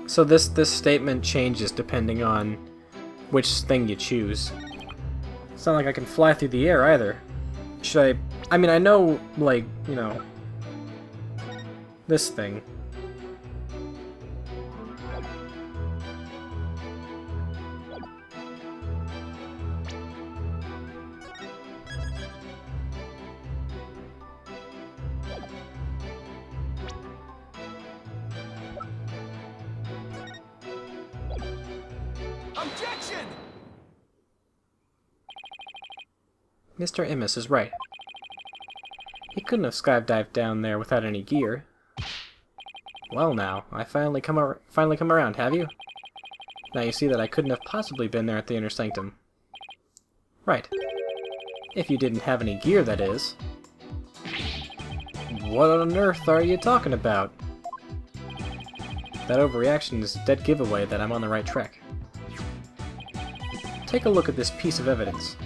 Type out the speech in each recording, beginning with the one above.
So this statement changes depending on which thing you choose. It's not like I can fly through the air either. Should I mean, I know, like, you know, this thing. Objection! Mr. Immis is right. He couldn't have skydived down there without any gear. Well now, I finally come around, have you? Now you see that I couldn't have possibly been there at the Inner Sanctum. Right. If you didn't have any gear, that is. What on earth are you talking about? That overreaction is a dead giveaway that I'm on the right track. Take a look at this piece of evidence.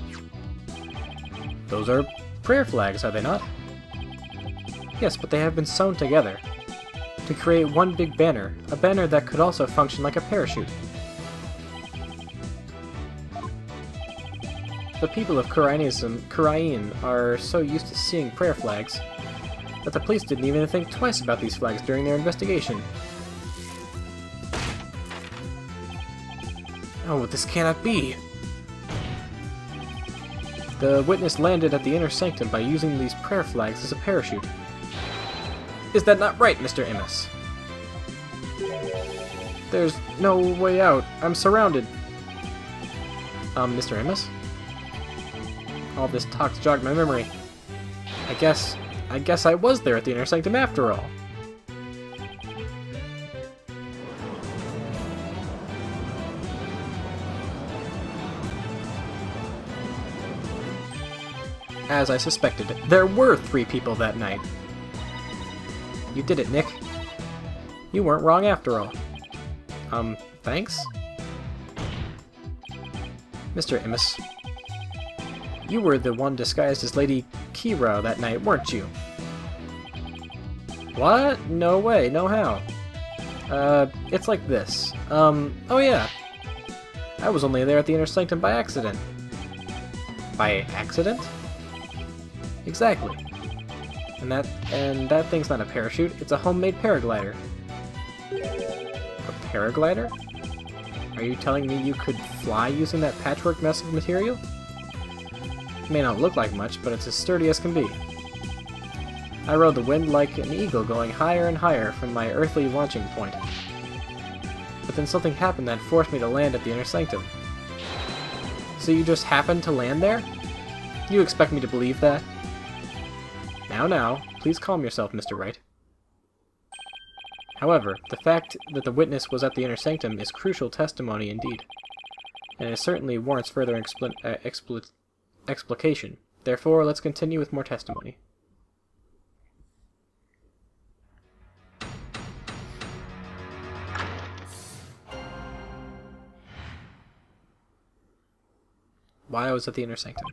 Those are prayer flags, are they not? Yes, but they have been sewn together to create one big banner, a banner that could also function like a parachute. The people of Kurain are so used to seeing prayer flags that the police didn't even think twice about these flags during their investigation. Oh, this cannot be! The witness landed at the Inner Sanctum by using these prayer flags as a parachute. Is that not right, Mr. Immis? There's no way out. I'm surrounded. Mr. Immis? All this talk's jogged my memory. I guess I was there at the Inner Sanctum after all. As I suspected, there were 3 people that night. You did it, Nick. You weren't wrong after all. Thanks? Mr. Immis, you were the one disguised as Lady Kiro that night, weren't you? What? No way, no how. It's like this. Oh yeah. I was only there at the Inner Sanctum by accident. By accident? Exactly. And that thing's not a parachute, it's a homemade paraglider. A paraglider? Are you telling me you could fly using that patchwork mess of material? It may not look like much, but it's as sturdy as can be. I rode the wind like an eagle, going higher and higher from my earthly launching point. But then something happened that forced me to land at the Inner Sanctum. So you just happened to land there? You expect me to believe that? Now, please calm yourself, Mr. Wright. However, the fact that the witness was at the Inner Sanctum is crucial testimony indeed, and it certainly warrants further explication. Therefore, let's continue with more testimony. Why I was at the Inner Sanctum.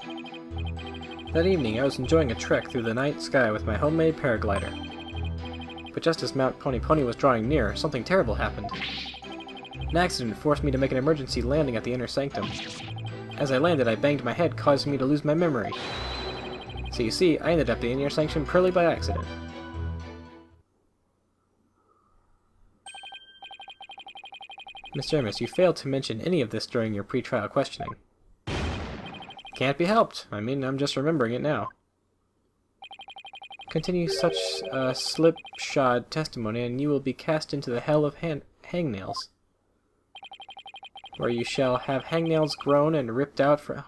That evening, I was enjoying a trek through the night sky with my homemade paraglider. But just as Mount Pony Pony was drawing near, something terrible happened. An accident forced me to make an emergency landing at the Inner Sanctum. As I landed, I banged my head, causing me to lose my memory. So you see, I ended up at the Inner Sanctum purely by accident. Mr. Immis, you failed to mention any of this during your pre-trial questioning. Can't be helped. I mean, I'm just remembering it now. Continue such slipshod testimony, and you will be cast into the hell of hangnails, where you shall have hangnails grown and ripped out for...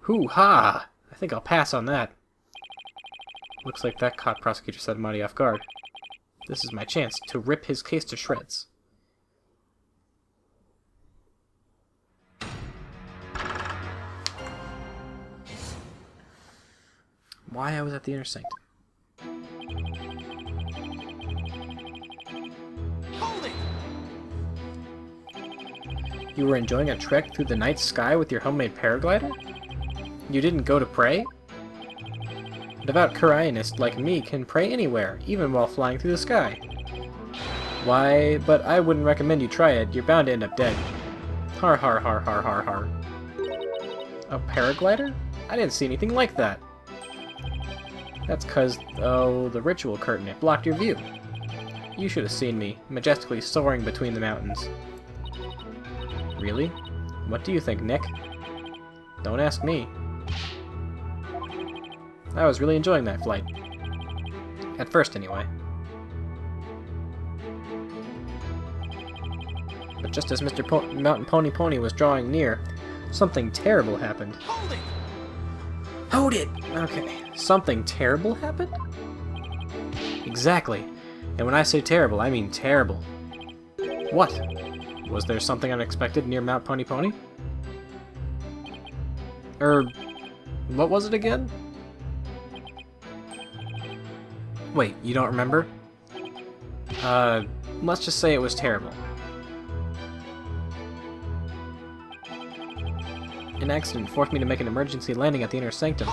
Hoo-ha! I think I'll pass on that. Looks like that caught Prosecutor Said mighty off guard. This is my chance to rip his case to shreds. Why I was at the Inner Sanctum. Hold it! You were enjoying a trek through the night sky with your homemade paraglider? You didn't go to pray? A devout Kurainist like me can pray anywhere, even while flying through the sky. Why, but I wouldn't recommend you try it. You're bound to end up dead. Har har har har har har. A paraglider? I didn't see anything like that. That's 'cause, oh, the ritual curtain. It blocked your view. You should have seen me, majestically soaring between the mountains. Really? What do you think, Nick? Don't ask me. I was really enjoying that flight. At first, anyway. But just as Mr. Mountain Pony was drawing near, something terrible happened. Hold it! Hold it! Okay. Something terrible happened? Exactly. And when I say terrible, I mean terrible. What? Was there something unexpected near Mount Pony? What was it again? Wait, you don't remember? Let's just say it was terrible. An accident forced me to make an emergency landing at the Inner Sanctum.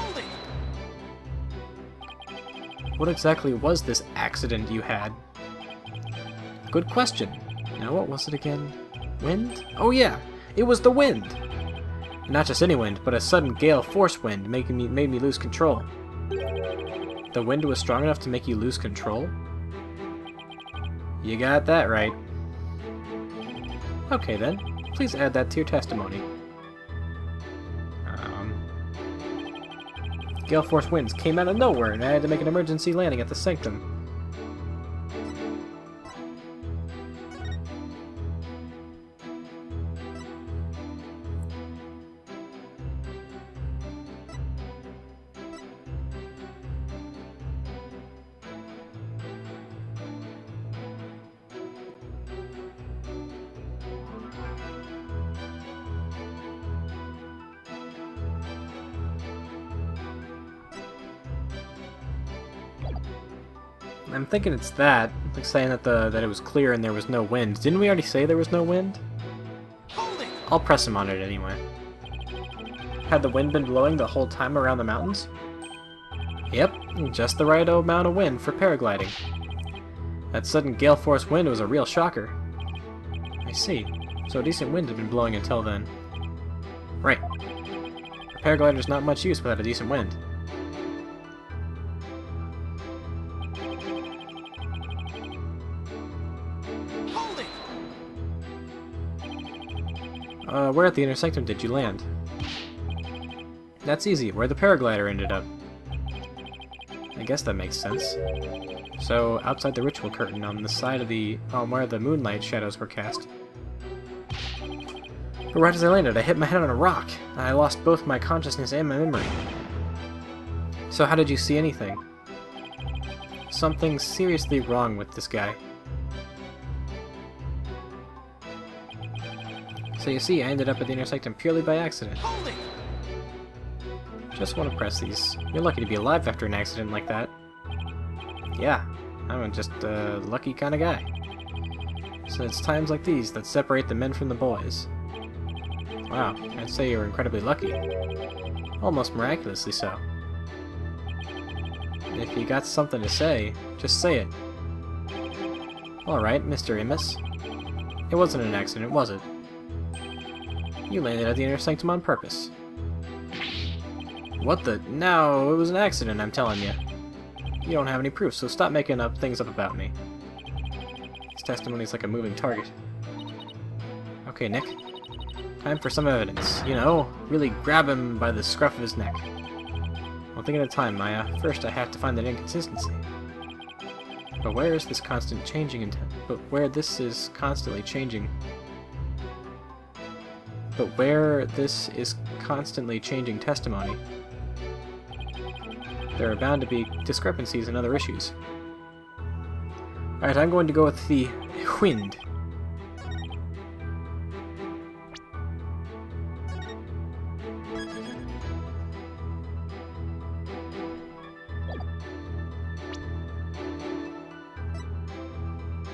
What exactly was this accident you had? Good question. Now what was it again? Wind? Oh yeah! It was the wind! And not just any wind, but a sudden gale force wind made me lose control. The wind was strong enough to make you lose control? You got that right. Okay then, please add that to your testimony. Gale force winds came out of nowhere and I had to make an emergency landing at the Sanctum. I'm thinking it's that, like saying that that it was clear and there was no wind. Didn't we already say there was no wind? I'll press him on it anyway. Had the wind been blowing the whole time around the mountains? Yep, just the right amount of wind for paragliding. That sudden gale force wind was a real shocker. I see. So a decent wind had been blowing until then. Right. A paraglider's not much use without a decent wind. Where at the Inner Sanctum did you land? That's easy, where the paraglider ended up. I guess that makes sense. So, outside the ritual curtain, on the side of where the moonlight shadows were cast. But right as I landed, I hit my head on a rock, and I lost both my consciousness and my memory. So how did you see anything? Something's seriously wrong with this guy. So you see, I ended up at the Inner Sanctum purely by accident. Just want to press these. You're lucky to be alive after an accident like that. Yeah, I'm just a lucky kind of guy. So it's times like these that separate the men from the boys. Wow, I'd say you were incredibly lucky. Almost miraculously so. If you got something to say, just say it. Alright, Mr. Immus. It wasn't an accident, was it? You landed at the Inner Sanctum on purpose. What the? No, it was an accident, I'm telling you. You don't have any proof, so stop making things up about me. This testimony's like a moving target. Okay, Nick. Time for some evidence. You know, really grab him by the scruff of his neck. One thing at a time, Maya. First, I have to find that inconsistency. But where is this constant changing intent? But where this is constantly changing testimony, there are bound to be discrepancies and other issues. Alright, I'm going to go with the wind.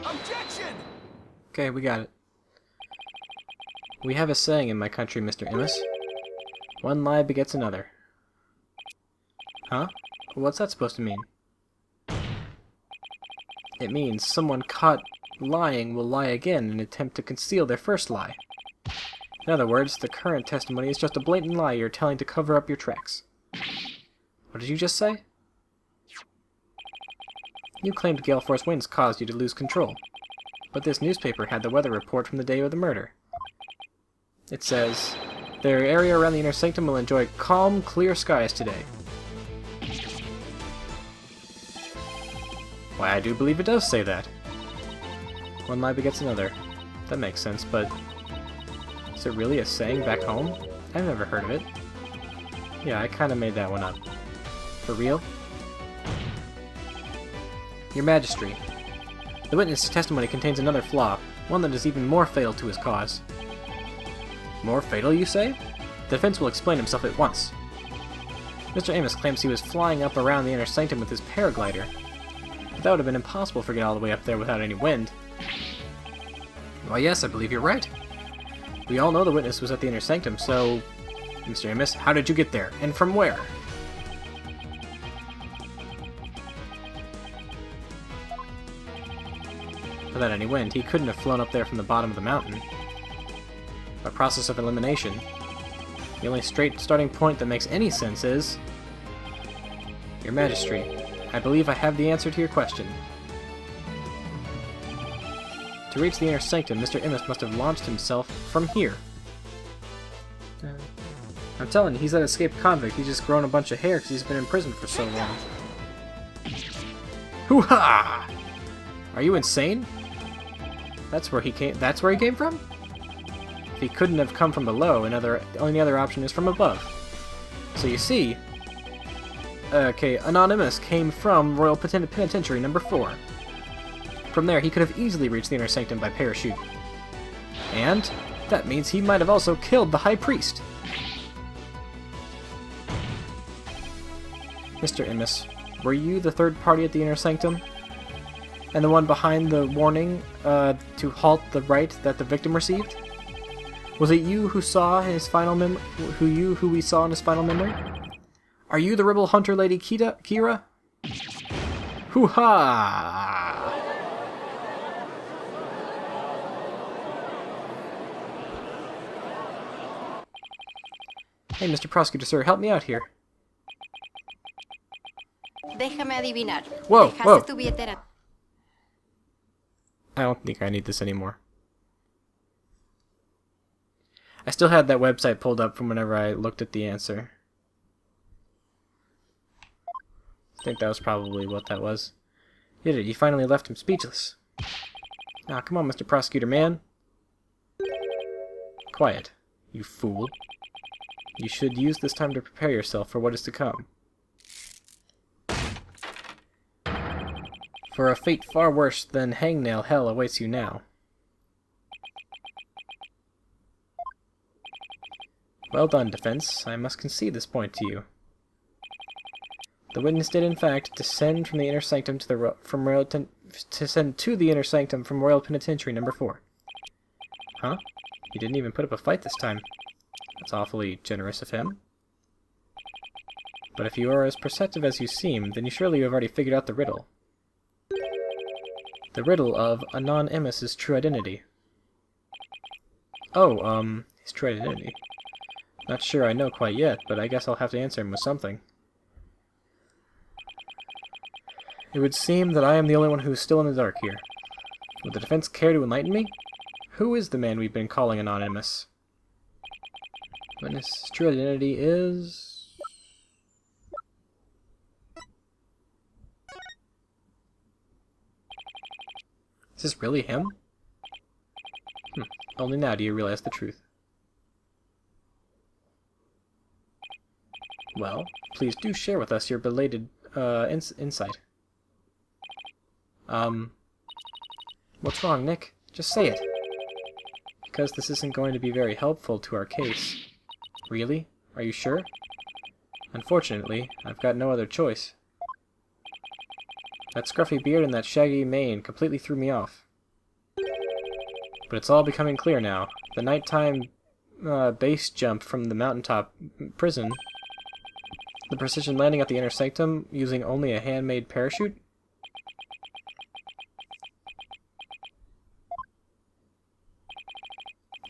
Objection! Okay, we got it. We have a saying in my country, Mr. Immus. One lie begets another. Huh? What's that supposed to mean? It means someone caught lying will lie again in an attempt to conceal their first lie. In other words, the current testimony is just a blatant lie you're telling to cover up your tracks. What did you just say? You claimed gale force winds caused you to lose control. But this newspaper had the weather report from the day of the murder. It says, their area around the inner sanctum will enjoy calm, clear skies today. Why, I do believe it does say that. One lie begets another. That makes sense, but is it really a saying back home? I've never heard of it. Yeah, I kinda made that one up. For real? Your Majesty, the witness' testimony contains another flaw, one that is even more fatal to his cause. More fatal, you say? The defense will explain himself at once. Mr. Amos claims he was flying up around the inner sanctum with his paraglider. But that would have been impossible for getting all the way up there without any wind. Well, yes, I believe you're right. We all know the witness was at the inner sanctum, so... Mr. Amos, how did you get there? And from where? Without any wind, he couldn't have flown up there from the bottom of the mountain. By process of elimination, the only straight starting point that makes any sense is... Your Majesty, I believe I have the answer to your question. To reach the inner sanctum, Mr. Amos must have launched himself from here. I'm telling you, he's an escaped convict. He's just grown a bunch of hair because he's been in prison for so long. Hoo-ha! Are you insane? That's where he came from? If he couldn't have come from below, the only other option is from above. So you see, okay, Anonymous came from Royal Penitentiary number 4. From there, he could have easily reached the inner sanctum by parachute. And that means he might have also killed the High Priest. Mr. Amos, were you the third party at the inner sanctum? And the one behind the warning to halt the right that the victim received? Was it you who saw his final who we saw in his final memory? Are you the rebel hunter lady Kira? Hoo-ha! Hey, Mr. Prosecutor, sir, help me out here. Déjame adivinar. Whoa, Dejaste whoa. tu billetera. I don't think I need this anymore. I still had that website pulled up from whenever I looked at the answer. I think that was probably what that was. You did it. You finally left him speechless. Now, come on, Mr. Prosecutor Man. Quiet, you fool. You should use this time to prepare yourself for what is to come. For a fate far worse than hangnail hell awaits you now. Well done, defense. I must concede this point to you. The witness did, in fact, descend from the inner sanctum to the inner sanctum from Royal Penitentiary number 4. Huh? He didn't even put up a fight this time. That's awfully generous of him. But if you are as perceptive as you seem, then surely you have already figured out the riddle. The riddle of Anonymous' true identity. Oh, his true identity. Not sure I know quite yet, but I guess I'll have to answer him with something. It would seem that I am the only one who is still in the dark here. Would the defense care to enlighten me? Who is the man we've been calling Anonymous? Witness' true identity is... Is this really him? Only now do you realize the truth. Well, please do share with us your belated insight. What's wrong, Nick? Just say it. Because this isn't going to be very helpful to our case. Really? Are you sure? Unfortunately, I've got no other choice. That scruffy beard and that shaggy mane completely threw me off. But it's all becoming clear now. The nighttime base jump from the mountaintop prison, the precision landing at the inner sanctum using only a handmade parachute.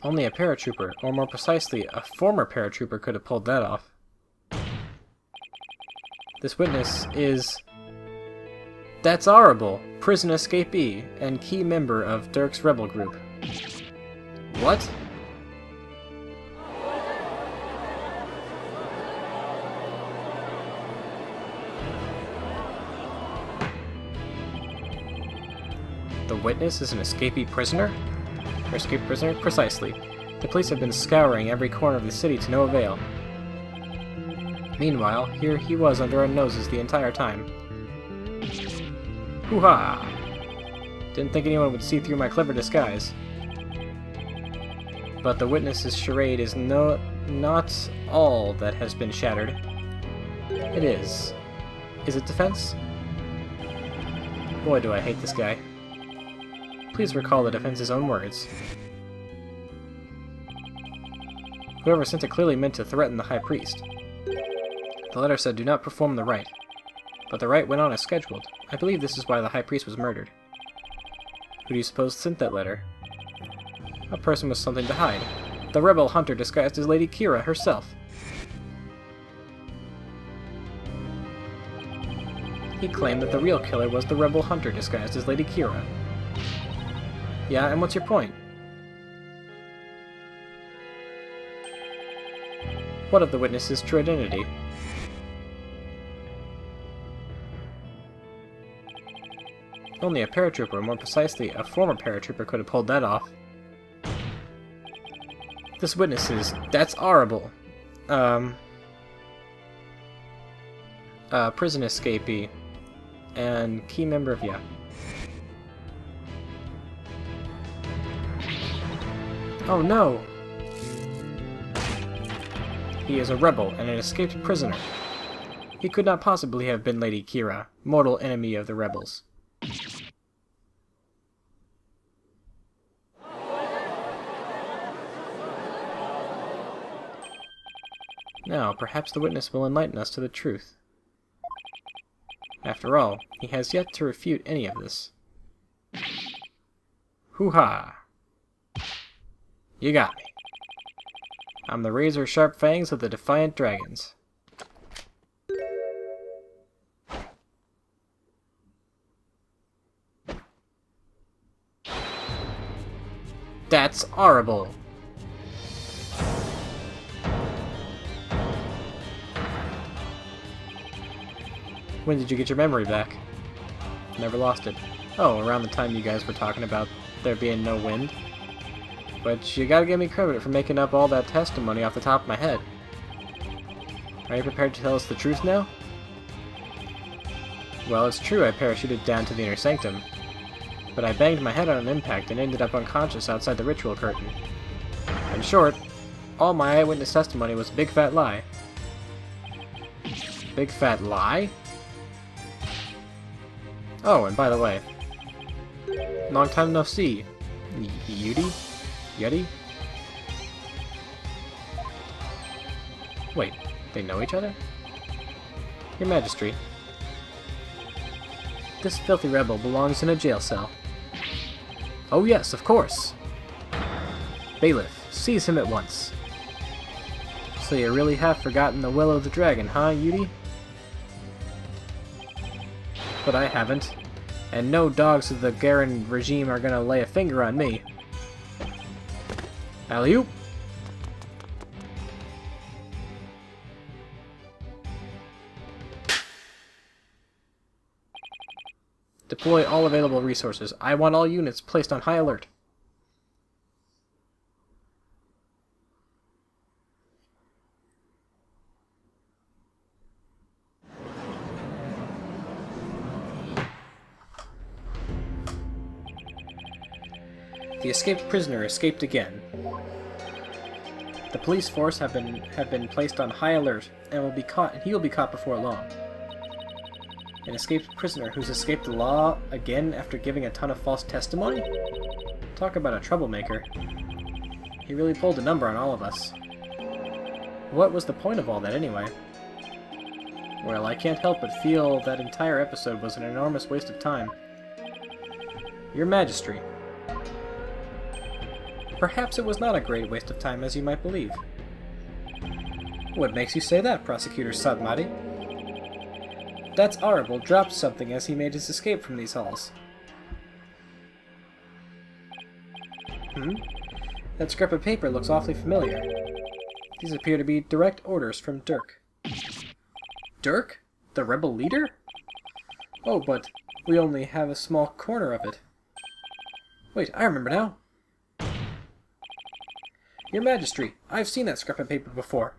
Only a paratrooper, or more precisely, a former paratrooper could have pulled that off. This witness is... That's horrible! Prison escapee, and key member of Dirk's rebel group. What? The witness is an escapee prisoner? Or escaped prisoner? Precisely. The police have been scouring every corner of the city to no avail. Meanwhile, here he was under our noses the entire time. Hoo-ha! Didn't think anyone would see through my clever disguise. But the witness's charade is not all that has been shattered. It is. Is it defense? Boy, do I hate this guy. Please recall the defense's own words. Whoever sent it clearly meant to threaten the High Priest. The letter said, "Do not perform the rite." But the rite went on as scheduled. I believe this is why the High Priest was murdered. Who do you suppose sent that letter? A person with something to hide. The rebel hunter disguised as Lady Kira herself. He claimed that the real killer was the rebel hunter disguised as Lady Kira. Yeah, and what's your point? What of the witness's true identity? Only a paratrooper, more precisely, a former paratrooper could have pulled that off. This witness is... That's horrible! Prison escapee. And key member of... Yeah. Oh no! He is a rebel and an escaped prisoner. He could not possibly have been Lady Kira, mortal enemy of the rebels. Now, perhaps the witness will enlighten us to the truth. After all, he has yet to refute any of this. Hoo-ha! You got me. I'm the razor-sharp fangs of the defiant dragons. That's horrible! When did you get your memory back? Never lost it. Oh, around the time you guys were talking about there being no wind. But you gotta give me credit for making up all that testimony off the top of my head. Are you prepared to tell us the truth now? Well, it's true I parachuted down to the inner sanctum, but I banged my head on an impact and ended up unconscious outside the ritual curtain. In short, all my eyewitness testimony was a big fat lie. Big fat lie? Oh, and by the way, long time no see. Yudi? Yeti? Wait, they know each other? Your Majesty, this filthy rebel belongs in a jail cell. Oh yes, of course! Bailiff, seize him at once. So you really have forgotten the will of the dragon, huh, Yudi? But I haven't. And no dogs of the Garen regime are gonna lay a finger on me. Alley-oop! Deploy all available resources. I want all units placed on high alert. The escaped prisoner escaped again. The police force have been placed on high alert and will be caught, and he will be caught before long. An escaped prisoner who's escaped the law again after giving a ton of false testimony? Talk about a troublemaker. He really pulled a number on all of us. What was the point of all that anyway? Well, I can't help but feel that entire episode was an enormous waste of time. Your Majesty. Perhaps it was not a great waste of time as you might believe. What makes you say that, Prosecutor Sadmati? That's Arable dropped something as he made his escape from these halls. That scrap of paper looks awfully familiar. These appear to be direct orders from Dirk. Dirk? The rebel leader? Oh, but we only have a small corner of it. Wait, I remember now. Your Majesty, I've seen that scrap of paper before.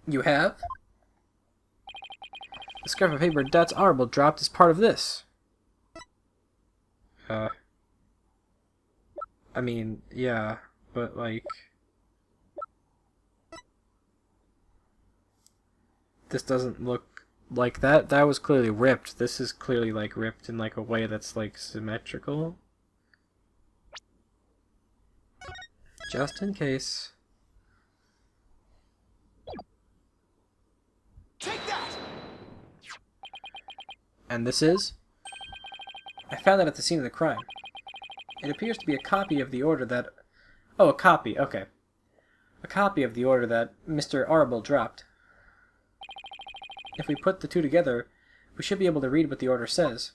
You have? The scrap of paper that's Arable dropped is part of this. I mean, yeah, but like... This doesn't look like that. That was clearly ripped. This is clearly, like, ripped in, like, a way that's, like, symmetrical. Just in case. Take that! And this is? I found that at the scene of the crime. It appears to be a copy of the order that... Oh, a copy, okay. A copy of the order that Mr. Arable dropped. If we put the two together, we should be able to read what the order says.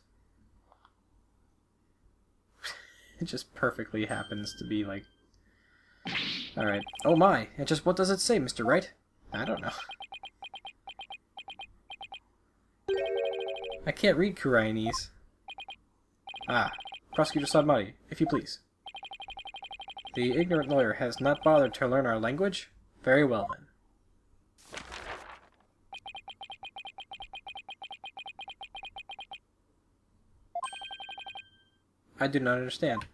It just perfectly happens to be like... Alright. Oh my, and just what does it say, Mr. Wright? I don't know. I can't read Koreanese. Ah, Prosecutor Sadmati, if you please. The ignorant lawyer has not bothered to learn our language? Very well then. I do not understand.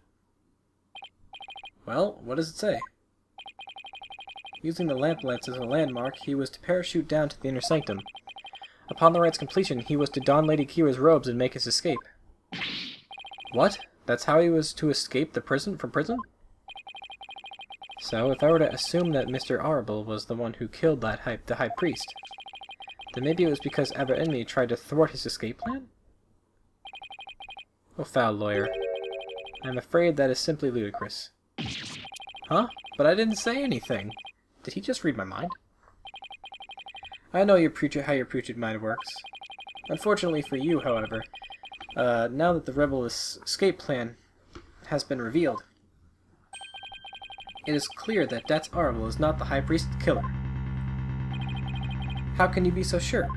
Well, what does it say? Using the lamplets as a landmark, he was to parachute down to the inner sanctum. Upon the rite's completion, he was to don Lady Kira's robes and make his escape. What? That's how he was to escape from prison? So, if I were to assume that Mr. Arable was the one who killed the High Priest, then maybe it was because Aber'enmi tried to thwart his escape plan? Oh, foul lawyer. I'm afraid that is simply ludicrous. Huh? But I didn't say anything. Did he just read my mind? I know how your putrid mind works. Unfortunately for you, however, now that the rebel escape plan has been revealed, it is clear that Das Arable is not the High Priest's killer. How can you be so sure?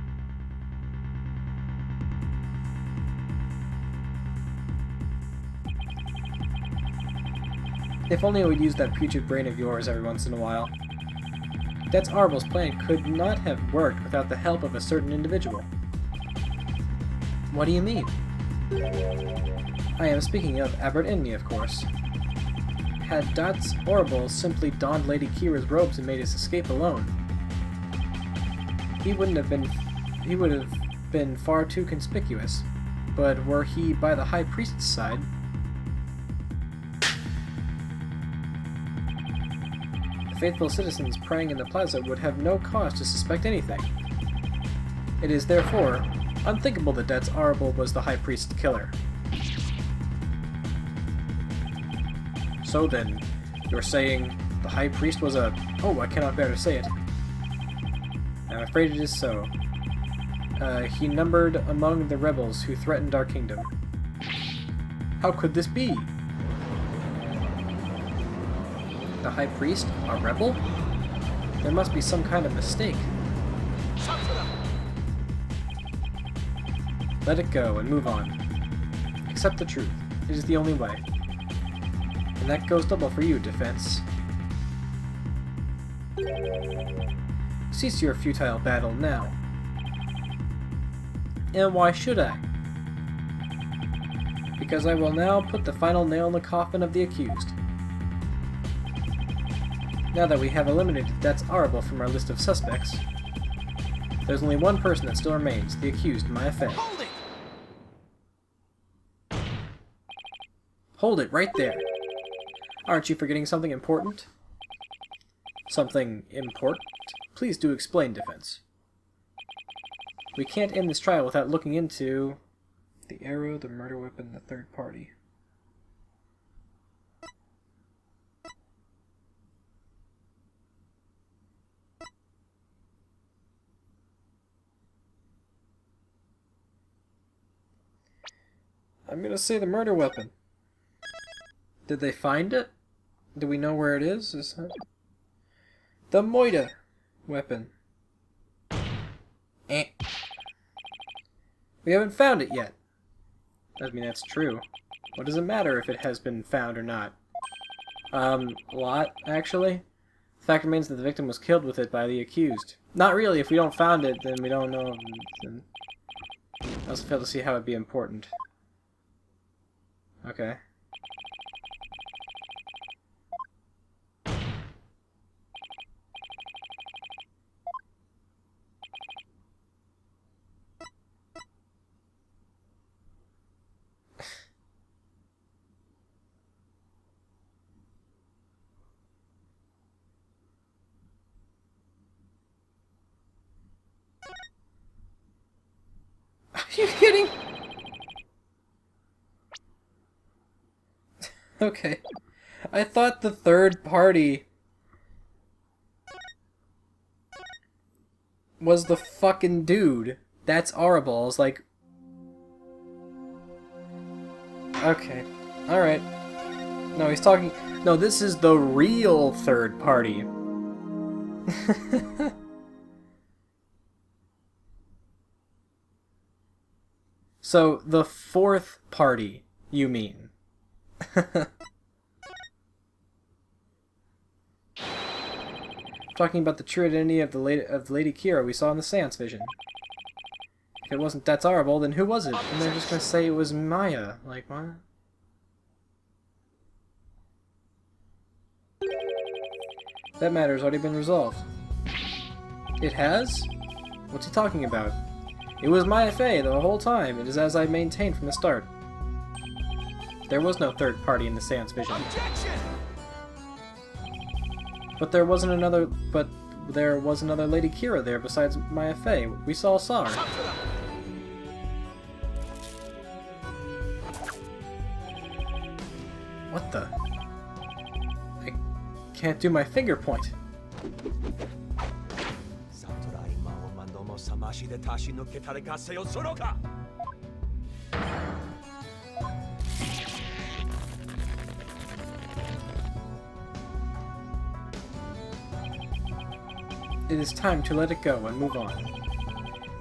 If only I would use that putrid brain of yours every once in a while. Das Arable's plan could not have worked without the help of a certain individual. What do you mean? I am speaking of Aber'enmi, of course. Had Das Arable simply donned Lady Kira's robes and made his escape alone, he would have been far too conspicuous. But were he by the High Priest's side, faithful citizens praying in the plaza would have no cause to suspect anything. It is therefore unthinkable that Das Arable was the High Priest's killer. So then, you're saying the High Priest was a... Oh, I cannot bear to say it. I'm afraid it is so. He numbered among the rebels who threatened our kingdom. How could this be? The High Priest? A rebel? There must be some kind of mistake. Let it go and move on. Accept the truth. It is the only way. And that goes double for you, defense. Cease your futile battle now. And why should I? Because I will now put the final nail in the coffin of the accused. Now that we have eliminated Das Arable from our list of suspects, there's only one person that still remains, the accused in my affair. Hold it! Hold it right there. Aren't you forgetting something important? Something important? Please do explain, defense. We can't end this trial without looking into the arrow, the murder weapon, the third party. I'm gonna say the murder weapon. Did they find it? Do we know where it is? Is that... The Moida weapon. Eh. We haven't found it yet. I mean, that's true. What does it matter if it has been found or not? A lot, actually. The fact remains that the victim was killed with it by the accused. Not really. If we don't find it, then we don't know. Then I also fail to see how it'd be important. Okay. Are you kidding? Okay. I thought the third party was the fucking dude. That's horrible. I was like... Okay. Alright. No, he's talking... No, this is the real third party. So, the fourth party, you mean? Talking about the true identity of the Lady Kira we saw in the seance vision. If it wasn't That's Horrible, then who was it? And they're just gonna say it was Maya. Like, what? That matter's already been resolved. It has? What's he talking about? It was Maya Fey the whole time. It is as I maintained from the start. There was no third party in the seance vision. Objection! But there was another Lady Kira there besides Maya Fey. We saw her. What the? I can't do my finger point. It is time to let it go and move on.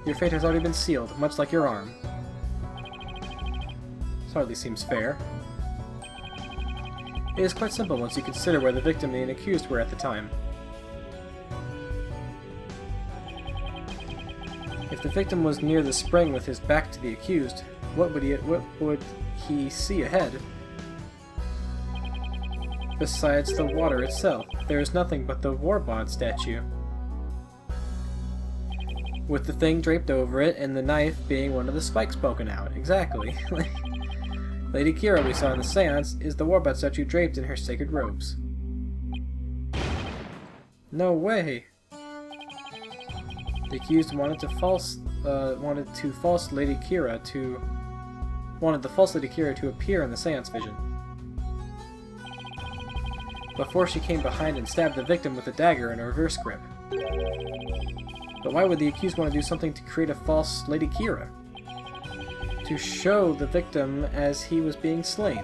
Your fate has already been sealed, much like your arm. This hardly seems fair. It is quite simple once you consider where the victim and the accused were at the time. If the victim was near the spring with his back to the accused, what would he see ahead? Besides the water itself, there is nothing but the Warbod statue, with the thing draped over it and the knife being one of the spikes poking out. Exactly. Lady Kira we saw in the seance is the Warbod statue draped in her sacred robes. No way! The accused wanted the false Lady Kira to appear in the seance vision. Before she came behind and stabbed the victim with a dagger in a reverse grip. But why would the accused want to do something to create a false Lady Kira? To show the victim as he was being slain.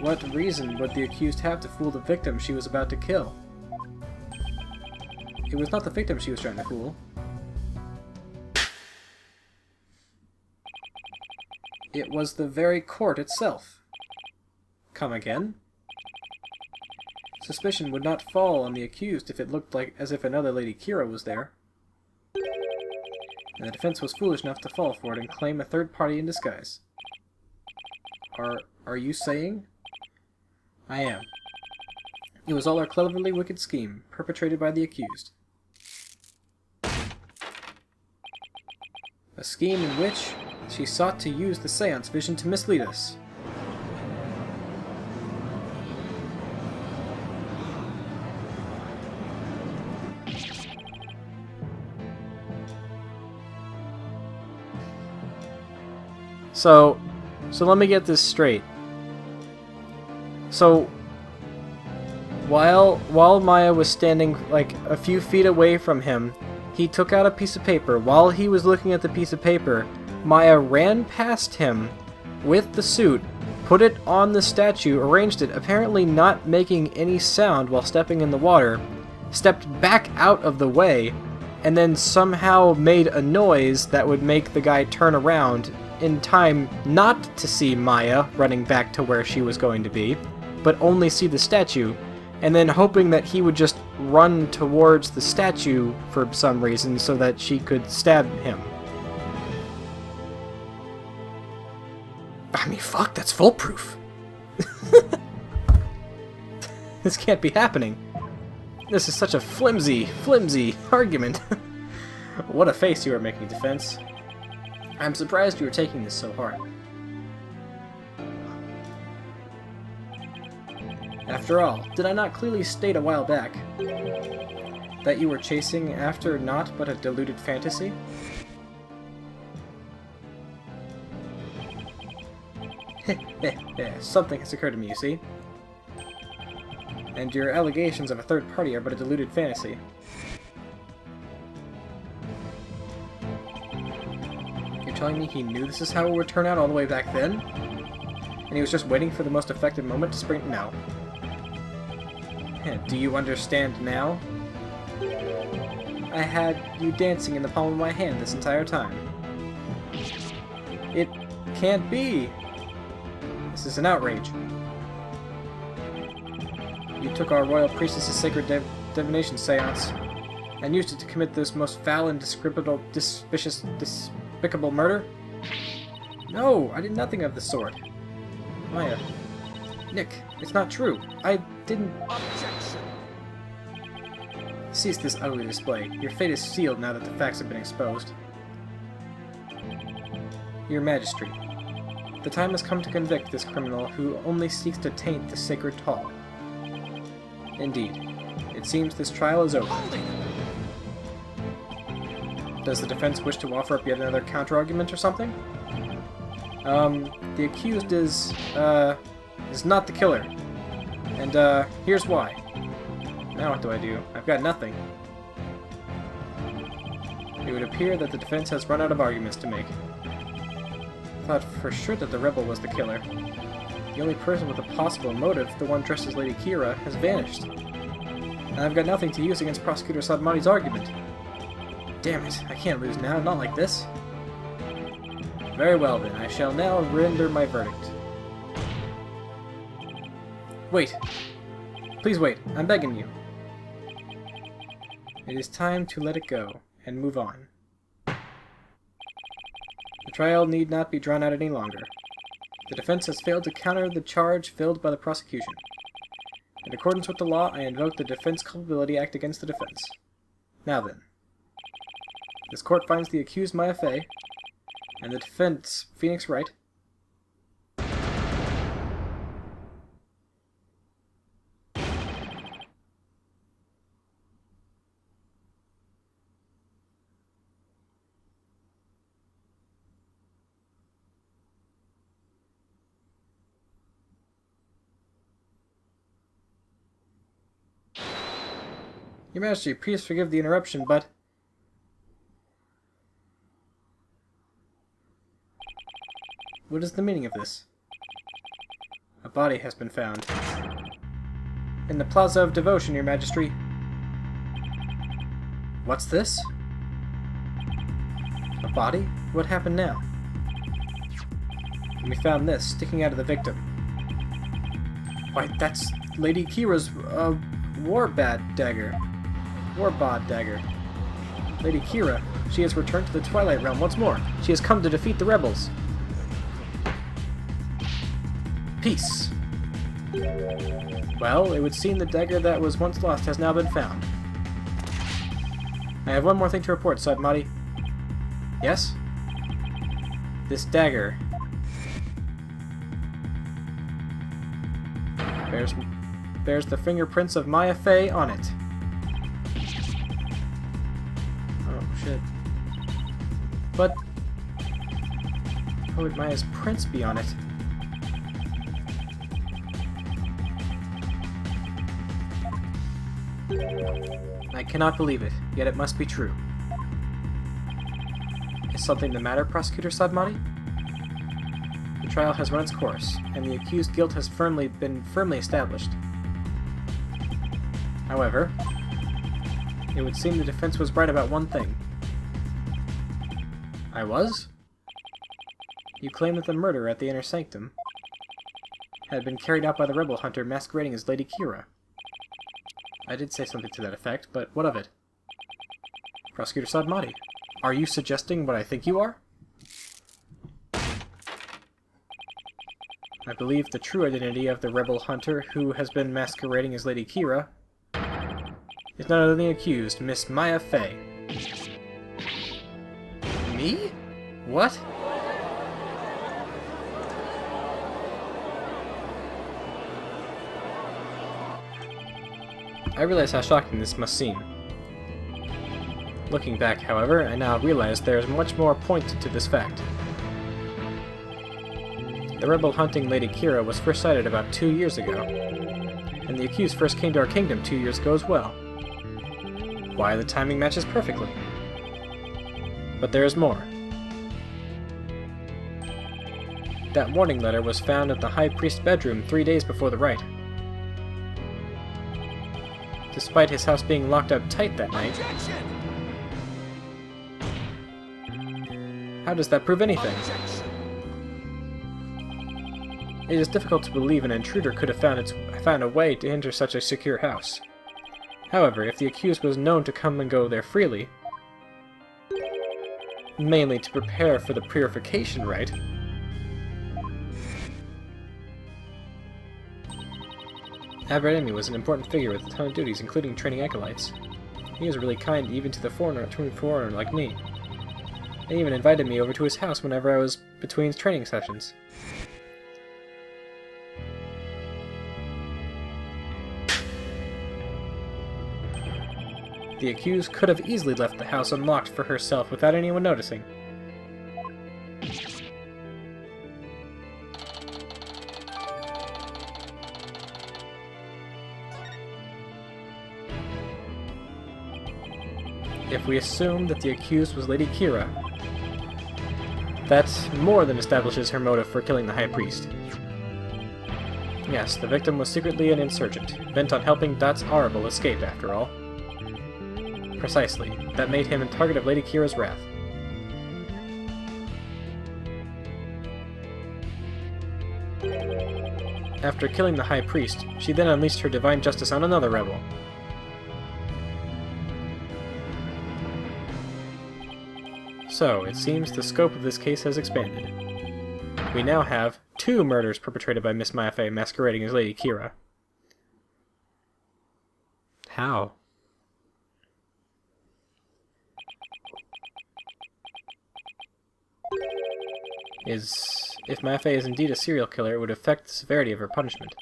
What reason would the accused have to fool the victim she was about to kill? It was not the victim she was trying to fool. It was the very court itself. Come again? Suspicion would not fall on the accused if it looked as if another Lady Kira was there. And the defense was foolish enough to fall for it and claim a third party in disguise. Are you saying? I am. It was all a cleverly wicked scheme, perpetrated by the accused. A scheme in which she sought to use the seance vision to mislead us. So let me get this straight. So while Maya was standing like a few feet away from him, he took out a piece of paper. While he was looking at the piece of paper, Maya ran past him with the suit, put it on the statue, arranged it, apparently not making any sound while stepping in the water, stepped back out of the way, and then somehow made a noise that would make the guy turn around in time not to see Maya running back to where she was going to be, but only see the statue, and then hoping that he would just run towards the statue for some reason so that she could stab him. I mean, fuck, that's foolproof. This can't be happening. This is such a flimsy argument. What a face you are making, Defense. I'm surprised you are taking this so hard. After all, did I not clearly state a while back that you were chasing after naught but a deluded fantasy? Something has occurred to me, you see? And your allegations of a third party are but a deluded fantasy. You're telling me he knew this is how it would turn out all the way back then? And he was just waiting for the most effective moment to spring... No. Do you understand now? I had you dancing in the palm of my hand this entire time. It can't be! This is an outrage. You took our royal priestess's sacred divination seance and used it to commit this most foul and despicable murder? No, I did nothing of the sort. Maya. Nick, it's not true. I didn't... Objection! Cease this ugly display. Your fate is sealed now that the facts have been exposed. Your Majesty, the time has come to convict this criminal who only seeks to taint the sacred hall. Indeed, it seems this trial is over. Does the defense wish to offer up yet another counter-argument or something? The accused is not the killer. And, here's why. Now what do I do? I've got nothing. It would appear that the defense has run out of arguments to make. I thought for sure that the rebel was the killer. The only person with a possible motive, the one dressed as Lady Kira, has vanished. And I've got nothing to use against Prosecutor Sadmati's argument. Damn it, I can't lose now, not like this. Very well then, I shall now render my verdict. Wait. Please wait, I'm begging you. It is time to let it go, and move on. The trial need not be drawn out any longer. The defense has failed to counter the charge filled by the prosecution. In accordance with the law, I invoke the Defense Culpability Act against the defense. Now then. This court finds the accused Maya Fey, and the defense Phoenix Wright, Your Majesty, please forgive the interruption, but... What is the meaning of this? A body has been found. In the Plaza of Devotion, Your Majesty. What's this? A body? What happened now? We found this, sticking out of the victim. Why, that's Lady Kira's, Warbad dagger. Lady Kira, she has returned to the Twilight Realm once more. She has come to defeat the rebels. Peace. Well, it would seem the dagger that was once lost has now been found. I have one more thing to report, Sadmati. Yes? This dagger bears the fingerprints of Maya Fey on it. Oh, shit. But how would Maya's prints be on it? I cannot believe it, yet it must be true. Is something the matter, Prosecutor Sadmati? The trial has run its course, and the accused's guilt has been firmly established. However, it would seem the defense was right about one thing. I was? You claim that the murder at the Inner Sanctum had been carried out by the rebel hunter masquerading as Lady Kira. I did say something to that effect, but what of it? Prosecutor Sadmati, are you suggesting what I think you are? I believe the true identity of the rebel hunter who has been masquerading as Lady Kira is none other than the accused, Miss Maya Fey. Me? What? I realize how shocking this must seem. Looking back, however, I now realize there is much more point to this fact. The rebel hunting Lady Kira was first sighted about 2 years ago, and the accused first came to our kingdom 2 years ago as well. Why, the timing matches perfectly. But there is more. That warning letter was found at the High Priest's bedroom 3 days before the rite. Despite his house being locked up tight that night, how does that prove anything? It is difficult to believe an intruder could have found a way to enter such a secure house. However, if the accused was known to come and go there freely, mainly to prepare for the purification rite, Aberrami was an important figure with a ton of duties, including training acolytes. He was really kind even to a foreigner like me. He even invited me over to his house whenever I was between training sessions. The accused could have easily left the house unlocked for herself without anyone noticing. If we assume that the accused was Lady Kira, that more than establishes her motive for killing the High Priest. Yes, the victim was secretly an insurgent, bent on helping Dat's Arable escape, after all. Precisely. That made him a target of Lady Kira's wrath. After killing the High Priest, she then unleashed her divine justice on another rebel. So, it seems the scope of this case has expanded. We now have 2 murders perpetrated by Miss Maya Fey masquerading as Lady Kira. How? If Maya Fey is indeed a serial killer, it would affect the severity of her punishment.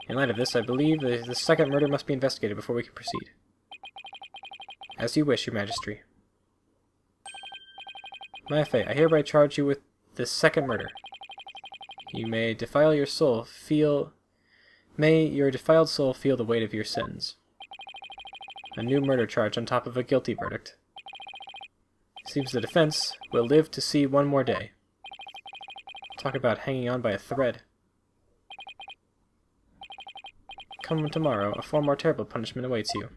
In light of this, I believe the second murder must be investigated before we can proceed. As you wish, Your Majesty. Maya Fey, I hereby charge you with this second murder. You may defile your soul May your defiled soul feel the weight of your sins. A new murder charge on top of a guilty verdict. Seems the defense will live to see one more day. Talk about hanging on by a thread. Come tomorrow, a far more terrible punishment awaits you.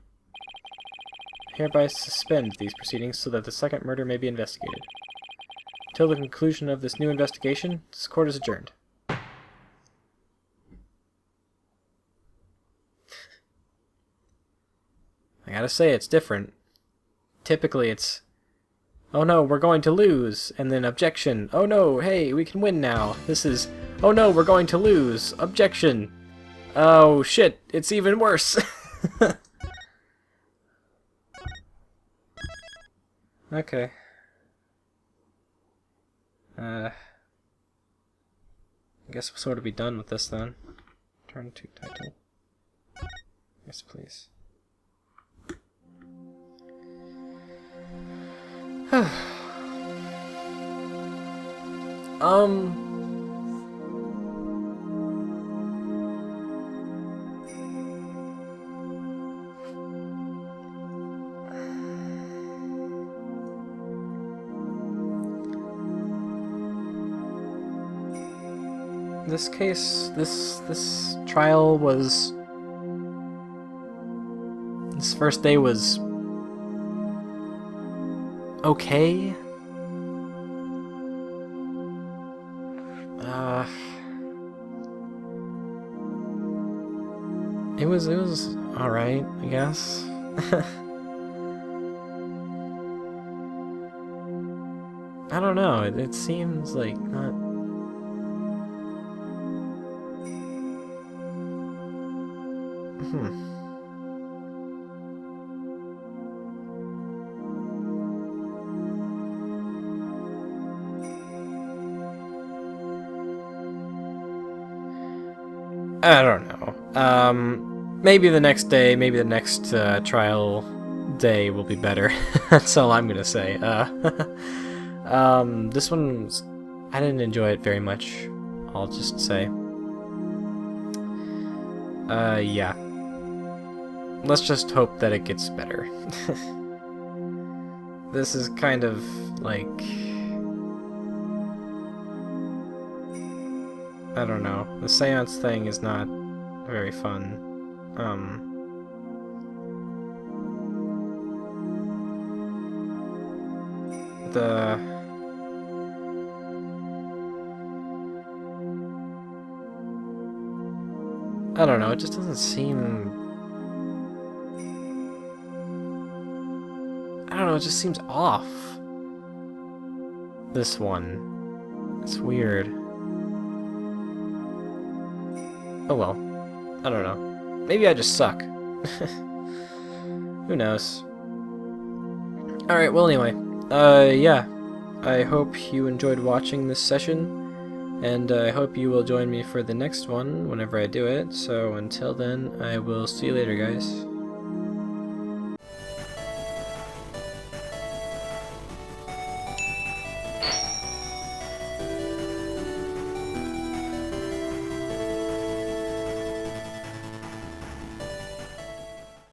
I hereby suspend these proceedings so that the second murder may be investigated. Until the conclusion of this new investigation, this court is adjourned. I gotta say, it's different. Typically it's, oh no, we're going to lose, and then objection, oh no, hey, we can win now. This is, oh no, we're going to lose, objection. Oh shit, it's even worse. Okay. I guess we'll sort of be done with this then. Turn to title. Yes, please. this case, this trial was... This first day was... okay? It was alright, I guess. I don't know, it seems like not... I don't know. Maybe the next day, maybe the next trial day will be better. That's all I'm gonna say. This one's... I didn't enjoy it very much, I'll just say. Yeah. Let's just hope that it gets better. This is kind of, like... I don't know. The seance thing is not very fun. I don't know, it just doesn't seem... I don't know, it just seems off. This one. It's weird. Oh well. I don't know. Maybe I just suck. Who knows? Alright, well anyway. Yeah. I hope you enjoyed watching this session, and I hope you will join me for the next one whenever I do it. So until then, I will see you later, guys.